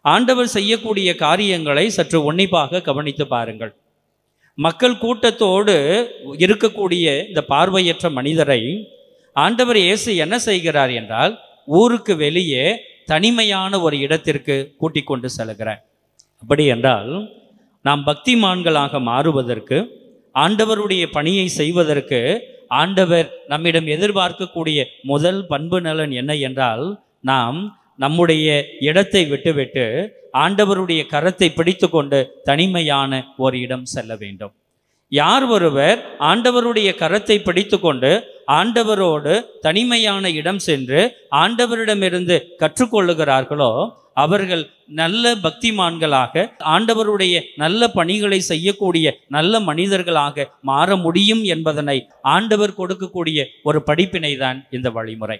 ஆண்டவர் செய்யக்கூடிய காரியங்களை சற்று உன்னிப்பாக கவனித்து பாருங்கள். மக்கள் கூட்டத்தோடு இருக்கக்கூடிய இந்த பார்வையற்ற மனிதரை ஆண்டவர் இயேசு என்ன செய்கிறார் என்றால், ஊருக்கு வெளியே தனிமையான ஒரு இடத்திற்கு கூட்டிக் கொண்டு செல்கிறார். அப்படி என்றால் நாம் பக்திமான்களாக மாறுவதற்கு, ஆண்டவருடைய பணியை செய்வதற்கு ஆண்டவர் நம்மிடம் எதிர்பார்க்கக்கூடிய முதல் பண்பு நலன் என்ன என்றால், நாம் நம்முடைய இடத்தை விட்டுவிட்டு ஆண்டவருடைய கரத்தை பிடித்து கொண்டு தனிமையான ஒரு இடம் செல்ல வேண்டும். யார் ஒருவர் ஆண்டவருடைய கரத்தை பிடித்து கொண்டு ஆண்டவரோடு தனிமையான இடம் சென்று ஆண்டவரிடமிருந்து கற்றுக்கொள்ளுகிறார்களோ அவர்கள் நல்ல பக்திமான்களாக, ஆண்டவருடைய நல்ல பணிகளை செய்யக்கூடிய நல்ல மனிதர்களாக மாற முடியும் என்பதனை ஆண்டவர் கொடுக்கக்கூடிய ஒரு படிப்பினை தான் இந்த வழிமுறை.